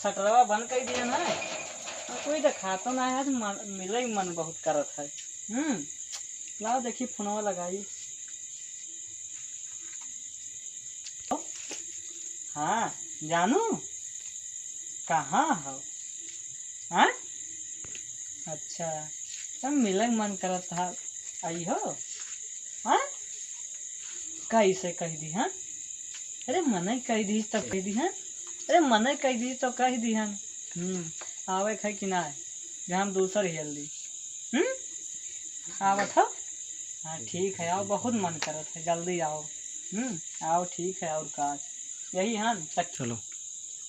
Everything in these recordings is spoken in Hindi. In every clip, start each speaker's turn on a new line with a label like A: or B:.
A: शटरवा बंद कर दिया ना, कोई देखा तो ना है, मिले मन बहुत करत है। लाओ देखी फोनवा लगाई। हाँ जानू कहाँ हो? हाँ अच्छा, तब मिले मन करत था, आई हो? हाँ कैसे कह दी? हाँ अरे मन कह दी तब कह दी। हाँ अरे मन कह दी तो कह दी। हम आवे है कि ना है, हम दूसर हिल दी। आवत हो? हाँ ठीक है, आओ, बहुत मन करत है, जल्दी आओ। आओ ठीक है, और का यही हाँ तक चलो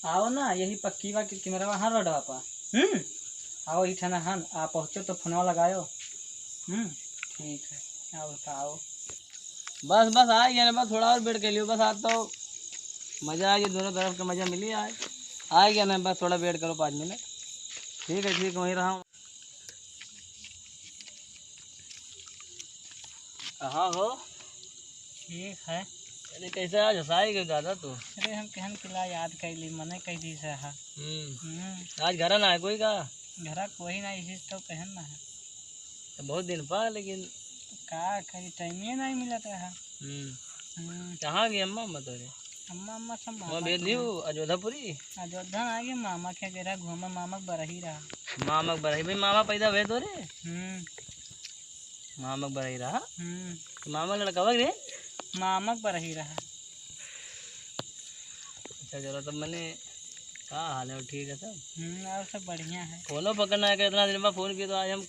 A: आओ ना, यही पक्कीवा के किनारा हाँ रोडवा पा। आओ ही ठना हाँ, आप पहुँचो तो फोनवा लगायो। ठीक है, आओ तो आओ।
B: बस बस आ गया ना, बस थोड़ा और वेट कर लियो, बस आज तो मज़ा आ गया, दोनों तरफ का मज़ा मिली। आज आ गया ना, बस थोड़ा वेट करो 5 मिनट। ठीक है, ठीक, वहीं रहा हूँ। कहाँ हो?
A: ठीक है।
B: अरे कैसे आज हंसाई गई दादा तू?
A: अरे हम कहन किला याद कर ली, मने कह दी से हाँ।
B: आज घर ना है कोई का?
A: घर कोई ना, इसी तो कहन ना है।
B: तो बहुत दिन पा, लेकिन
A: तो का कहीं टाइम ही नहीं मिला था।
B: कहाँ गई अम्मा अम्मा तोरे?
A: अम्मा अम्मा सब
B: मैं भेज दी हूँ अयोध्यापुरी।
A: अयोध्या आ गए, मामा के गेरा घूमा, मामा बरही रहा।
B: मामा बरही भाई, मामा पैदा हुए तोरे? मामा बरही रहा। तो मामा लड़का रे?
A: मामा बरही रहा।
B: अच्छा चलो, तब मैंने कहा हाल है? ठीक है सब?
A: और सब बढ़िया है।
B: फोनो पकड़ना है, इतना दिन बाद फ़ोन किया तो आज हम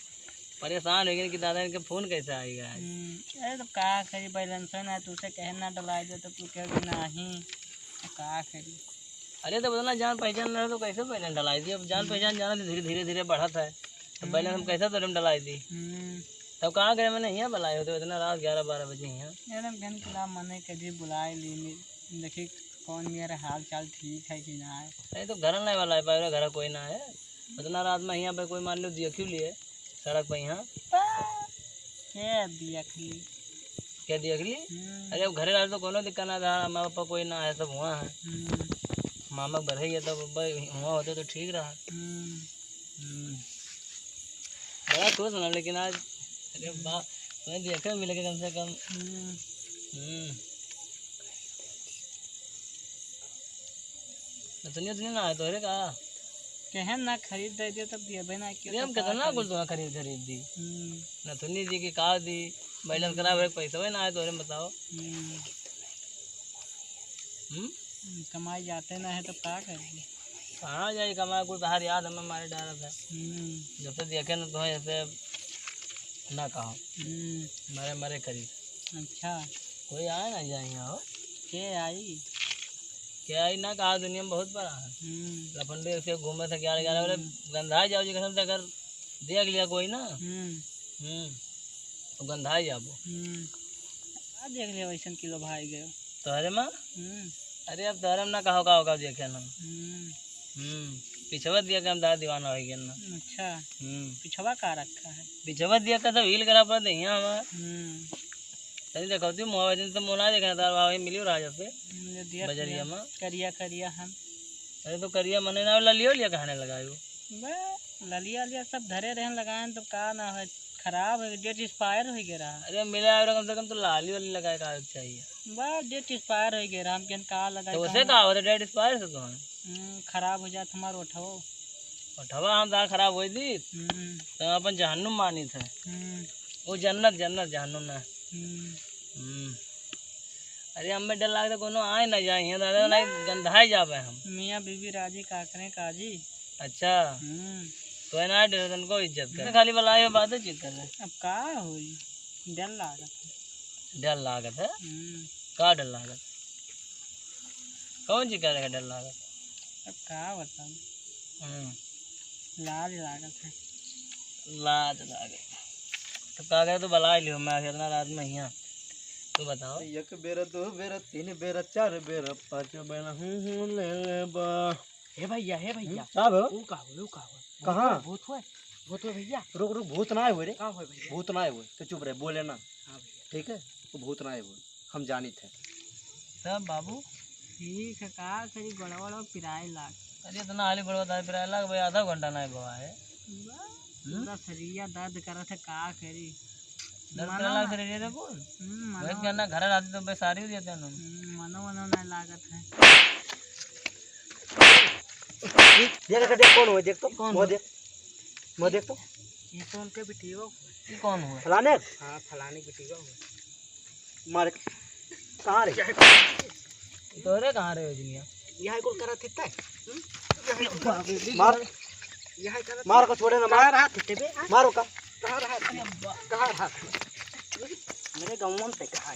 B: परेशान हो गए कि दादा इनके फ़ोन कैसे आएगा।
A: अरे तो का करी, बैलेंस ना तुझसे कहना डला दे तो तू कह नहीं, तो का करी।
B: अरे तो बताना, जान पहचान रहे तो कैसे बैलेंस डलाई दी? अब जान पहचान जाना तो धीरे धीरे धीरे बढ़त है, तो बैलेंस हम कैसे तो डलाई दी? तब कहाँ गए? मैंने यहाँ बुलाए होते इतना रात 11-12 बजे यहाँ।
A: एकदम कहन किला मने कभी बुलाए ली, देखी कौन मेरा हाल चाल ठीक है कि ना है।
B: अरे तो घर नहीं वाला है, पाए घर कोई ना है, उतना रात में यहाँ पे कोई मान लो देख लिए सड़क पर यहाँ
A: क्या देख ली?
B: क्या देख ली? अरे अब घरे रह तो कोनो दिक्कत ना था, माँ पापा कोई ना है, सब हुआ है। मामा घर ही है, तब हुआ होते तो ठीक रहा। बड़ा खुश होना, लेकिन आज अरे वाह, तुम्हें देखे मिलेगा कम से कम। सुनिए ना आए तो अरे कहा
A: कहन ना खरीद दे दियो तब दिए भाई ना
B: अरे हम कितना कुछ तुम्हें खरीद दी ना, सुनी जी की कहा दी बैलेंस करा हुए पैसा हुए ना आए तो अरे बताओ।
A: कमाई जाते ना है तो क्या करेंगे?
B: कहाँ जाए कमाए, कोई बाहर याद हमें हमारे डारा था, जब से देखे ना तुम्हें ऐसे ना कहो मरे मरे करीब।
A: अच्छा
B: कोई आए ना जाए यहाँ हो?
A: क्या आई
B: ना कहा, दुनिया में बहुत बड़ा है। लफंडे से घूमे थे 11-11 बजे, गंधा जाओ जी कसम से, अगर देख लिया कोई ना तो गंधा जाबो।
A: देख लिया वैसे किलो भाई गए
B: तो अरे माँ अरे अब तोहरे ना कहो देखे ना पिछवा दिया के हम दादा दीवाना हो गया ना।
A: अच्छा पिछवा का रखा है?
B: पिछवा दिया का सब हील करा पड़ा यहाँ हमारा तनी देखो तू मोबाइल तो मोना देखना तार भाई मिलियो राजा से बजरिया में
A: करिया करिया हम।
B: अरे तो करिया मने ना ललियो लिया कहने लगायो
A: ललिया लिया सब धरे रहन लगाए तो का ना है, खराब है, डेट एक्सपायर हो गया।
B: अरे मिला कम से कम तो लाली वाली लगाए का चाहिए,
A: बस डेट एक्सपायर हो गया, हम का लगाए
B: तो उसे कहा होता डेट एक्सपायर से तो
A: खराब हो जाता हमारा
B: उठवा हम तार खराब हो दी तो अपन जहन्नुम मानी थे, वो जन्नत जन्नत जहन्नुम ना। अरे हमें डर लगता कोनो आए ना जाए यहाँ दादा नहीं गंधाई जावे हम।
A: मियाँ बीबी राजी का करें काजी।
B: अच्छा तो है ना डर को इज्जत कर खाली बुलाए बात है चित कर
A: अब का हुई डर लागत
B: है का डर लागत कौन सी करेगा डर लागत?
A: अब का बता लाज लागत है।
B: लाज लागे तो का गए तो बुला लियो, मैं इतना रात में यहाँ तो बताओ।
C: एक बेर दो बेर तीन बेर चार बेर पाँच बेर ले ले बा।
A: हे भैया
C: का बे?
A: वो
C: कहाँ?
A: भूत हुए भैया।
C: रुक रुक, भूत ना आए हुए रे,
A: का हुए भैया?
C: भूत ना आए हुए तो चुप रहे, बोले ना।
A: हाँ भैया
C: ठीक है, वो भूत ना आए हुए, हम जानी थे।
A: तब बाबू ठीक है, का करी गड़बड़ पिराए लाग।
B: अरे इतना हाली बड़वा था फिर अलग भाई आधा घंटा नहीं बवा है
A: पूरा शरीर दर्द करत है का करी।
B: दर्द करने लग रही है देखो वही कहना घर आती तो बेसारी हो जाते हैं
A: मनो मनो नहीं लागत है।
C: देख कौन हुआ, देख तो वो देख तो
A: ये तो उनके बेटी हो।
B: ये कौन हुआ
C: फलाने।
A: हाँ फलाने बेटी हो।
C: मार कहाँ रे
B: तोरे कहाँ रहे हो दुनिया
A: यह कुल करत है
C: मार
A: यह करत
C: मार को छोड़े ना, मार
A: रहा थे बे
C: मारो का।
A: कहां रहा मेरे गांव में पे कहां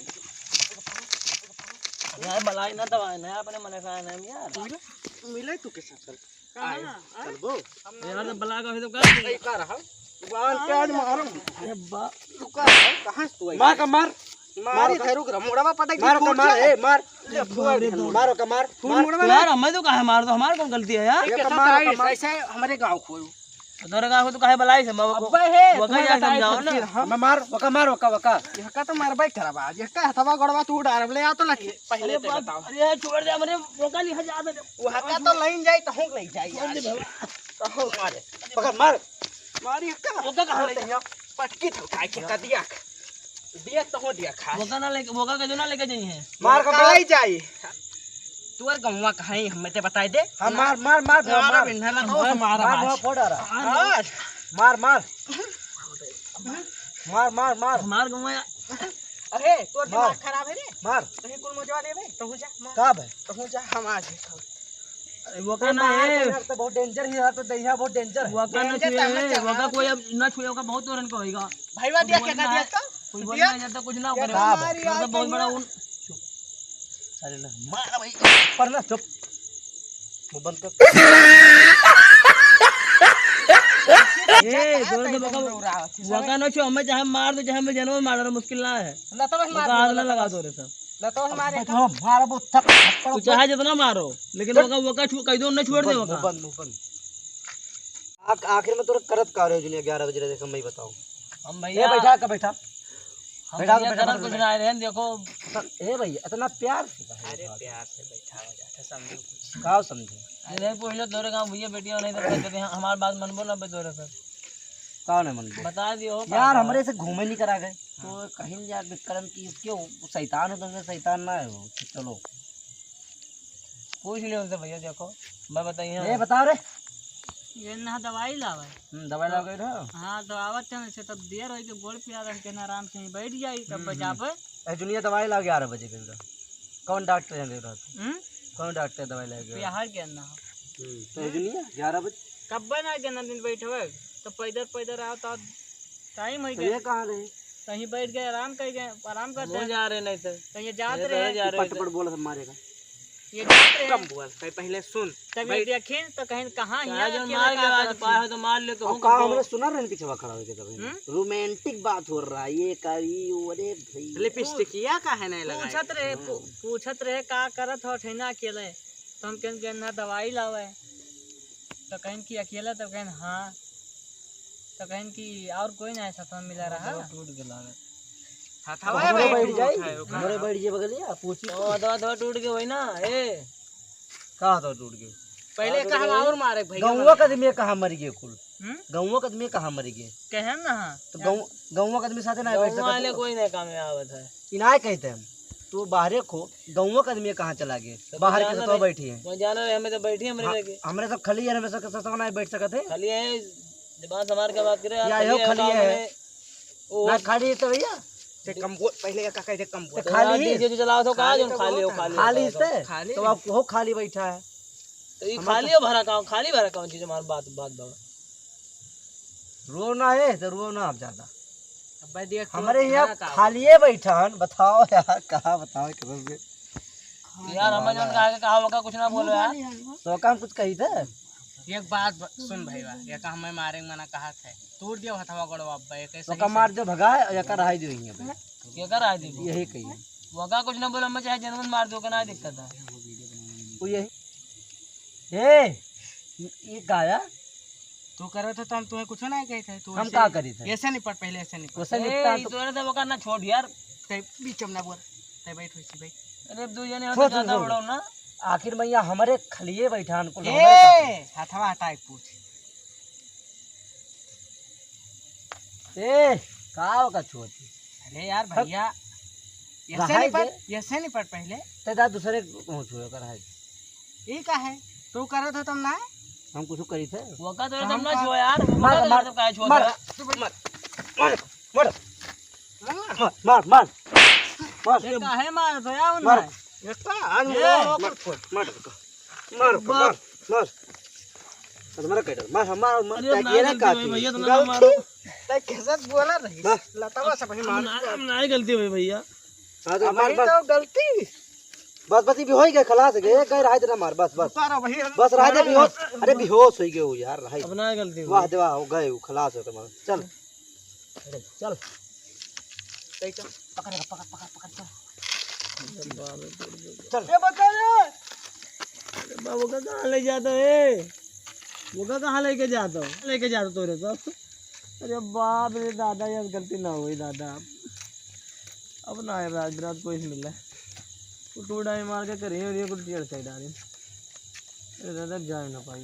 B: यार बलाई ना दवाई ना अपने मने का नाम यार
A: मिले तू के साथ चल बो
B: यार तो बला का तो कर
A: का रहा बाल प्याज मारो।
B: अरे बा
A: रुका कहां तू
C: मार का मार
A: मारी थेरू ग्रमोड़वा पटक
C: मारो का मार, ए मार मारो का मार
B: यार हमें तो काहे मार दो हमारी कौन गलती है यार
A: के मार ऐसे हमारे गांव को
B: तोरे का तो काहे बलाई से
A: अब्बा है
B: वो का जा समझाओ ना
C: हम मार वका
A: यह का तो मार बाइक खराब आज यह का हथवा गड़वा तू डाल ले आ तो लखे पहले ते बताओ।
B: अरे छोड़ दे हमरे वो का लिखा जा दे
A: वो हका तो लाइन जाई तो हो ले जाई तो हो मारे
C: पकड़ मार
A: मारी का
B: वो का कहां ले
A: पटकी तो काय के दिया दिया तो हो दिया खा
B: वो का ना लेके वो का जो ना लेके जाई है
C: मार का
A: लाई जाई तू और गंवा कहां हमें ते बताई दे।
C: हम मार मार मार
A: मारा बिन्हला तो मारा
C: फोड़ रहा
A: आज
C: मार मार मार मार मार
B: हमार गवाया
A: अरे तोर दिमाग खराब है रे
C: मार
A: तही कुल मजवा लेबे तो हो जा
C: कब है
A: तो हो जा हम आज
B: अरे वो का ना है
C: तो बहुत डेंजर ही है, तो दहिया बहुत डेंजर है।
B: वो का ना छुए वो का कोई अब ना छुए का बहुत औरन को होएगा
A: भाईवा दिया क्या दिया तो
B: कोई बोलना जाता कुछ ना करे
A: हमारी
B: वो तो
A: आज
B: बहुत बड़ा
A: कहीं
B: उन अरे ना मार भाई
C: पर ना चुप मुंह बंद कर।
B: ए जोर से वो का ना छुए हमें चाहे मार दो चाहे हमें जनों मारना मुश्किल ना है
A: ना तो
B: वो का हाथ ना लगा दो रे सब
A: ना तो हमारे
C: मार वो थप्पड़
B: तू चाहे जितना मारो लेकिन वो का कह दो ना छोड़ दे वो का
C: मुंह बंद। आखिर में तोरे करत का रहे जुनिया 11 बजे देखो मैं बताऊं।
B: हम
C: ए
B: भैया
C: बैठा का बैठा
B: हम
C: बैठा
B: भैया
C: बैठा
B: करन कुछ ना रहे देखो
C: ए भैया इतना प्यार से कहा
A: अरे प्यार से बैठा हो जाता समझो कुछ
C: का समझे
B: अरे पहले तोरे गांव भैया बेटिया नहीं तो कहते थे हमार बात मनबो ना बे तोरे सर
C: कौन है मन
B: बता दियो
C: यार हमरे से घूमे नहीं करा गए तो कहीं यार विक्रम की क्यों शैतान हो तुमसे शैतान ना है वो। चलो
B: पूछ लियो उनसे भैया देखो मैं बताइए
C: ए बताओ रे।
A: ये ना दवाई लावे
C: दवाई लगा गई ना।
A: हां तो आवत है से तब देर होई के गोड़ पिया रह के ना आराम से बैठ जाई तब बजाबे
C: ए जुनिया दवाई ला 11 बजे के कौन डॉक्टर है दे रहा कौन डॉक्टर दवाई ला गया
A: बिहार के ना
C: तो जुनिया 11 बजे
A: कब बना के ना दिन बैठवे तो पैदल आओ तो टाइम हो
C: तो
A: गया
C: ये कहां रहे
A: कहीं बैठ गए आराम कर गए आराम करते
B: वो
A: हैं
B: जा रहे नहीं तो
A: कहीं जात
B: ये
A: रहे
B: जा रहे
C: पट पट बोला सब मारेगा।
A: ये जात रहे
D: कम बोल कहीं पहले सुन
A: तब ये देखें तो कहीं कहाँ
B: चाहे जो
A: यहाँ
B: मार के आज पाए तो मार ले तो
C: अब
B: हम
C: कहा हमने सुना रहे पीछे खड़ा होके तब रोमांटिक बात हो रहा है ये करी अरे भाई
D: लिपस्टिकिया का है नहीं लगा
A: पूछत रहे का करत हो ठेना अकेले तो हम कहें कि ना दवाई लावे तो कहें कि अकेला तो कहें हाँ तो कहें कि और कोई ना ऐसा तो मिला रहा
B: टूट के लागे
C: हमरे बैठ जाए हमरे बैठ जाए बगलिया पूछी
B: ओ दवा टूट के वही ना ए
C: कहा तो टूट गए
D: पहले कहा और मारे भाई
C: गौवा का आदमी कहाँ मर गए कुल गौवा का आदमी कहाँ मर गए
A: कहें ना हाँ
C: तो गौवा का आदमी साथे ना बैठ
B: वाले
C: सकते
B: कोई नहीं काम में आवत है
C: इनाय कहते हैं हम तो बाहरे खो गौवा का आदमी कहाँ चला गए बाहर के तो बैठी है
B: वो जाना रहे हमें तो बैठी हमरे लगे
C: हमरे सब खली है हमें सब ना बैठ सकते
B: खाली है जबान संभाल के बात करे
C: या यो खाली है ना खाली है तो भैया
D: से कम बोल पहले का कहते कम बोल
C: तो खाली
B: डीजे जो चलाओ तो कहा जो खाली हो
C: खाली से तो आप वो खाली बैठा है
B: तो ये खाली हो भरा काम खाली भरा कौन चीज हमारी बात बात बाबा
C: रोना है तो रो ना आप ज्यादा
D: अब देख
C: हमारे यहाँ खाली है बैठा बताओ यार कहा बताओ किधर से
B: यार हमें जो कहा होगा कुछ ना बोलो यार
C: तो काम कुछ कही थे
D: एक बात सुन भाई ये का हमें मारे मना कहा था तोड़ दियो हथवा गड़वा अब्बा ये कैसे
C: तो का मार दो भगा या कर रहा दो यहीं
B: क्या कर रहा है
C: यही कही
B: वगा कुछ ना बोलो हमें चाहे जन्म मार दो का ना दिक्कत है
C: वो यही ए ये गाया
D: तू करे तो हम तुम्हें कुछ नहीं कहते तू
C: हम का करी थे
D: ऐसे नहीं पड़ पहले ऐसे नहीं पड़
C: क्वेश्चन निपटा
B: ए तो ना वो करना छोड़ यार
D: ते बीच में ना बोल ते बैठ होसी भाई
B: अरे दो जने हो तो ज्यादा बड़ो ना
C: आखिर मैया हमारे खलिए बैठा कुल
D: ए हथवा हटाई पूछ।
C: ए का का छुअती
D: अरे यार भैया
C: रहाई दे।
D: ऐसे निपट पहले।
C: ते दा दूसरे को छुए कर है
D: ये का है तू करत हो तुम ना
C: हम कुछ करी थे
B: वो का तो तुम ना छो यार,
C: मार मार
B: तो काय छो
C: मार
B: तेरा?
C: मार मार मार मार मार
D: ये का है मार तो यार
C: मार
D: ये का आज
C: मार मार मार मार तुम्हारा कैटर मार हमारा मार ये ना का
B: भैया तुम ना मारो,
D: तै कैसे बोला रही लतावा से भाई मार
B: ना गलती हुई भैया।
C: हां तो मार
D: भाई तो गलती
C: बस बस भी होई गए खलास गए गए रहा तेरा मार बस बस
D: करो भाई
C: बस रहा दे बेहोश अरे बेहोश हो गए हो यार रहा
B: अपना गलती हुई।
C: वाह देवा हो गए हो खलास हो तुम्हारा चल अरे चल
D: तै चल
C: पकड़ पकड़ पकड़ पकड़ चल
D: ये बता रे
B: बाबू का कहाँ ले जाता है? वो का कहाँ लेके जाता हूँ? लेके जाता तो रे सब। अरे बाप रे दादा यार गलती ना हुई दादा। अब ना है रात रात कोई मिल रहा है। वो टूटा मार के करिए और ये कुछ टेढ़ साइड आ रही। अरे दादा जाए ना पाई।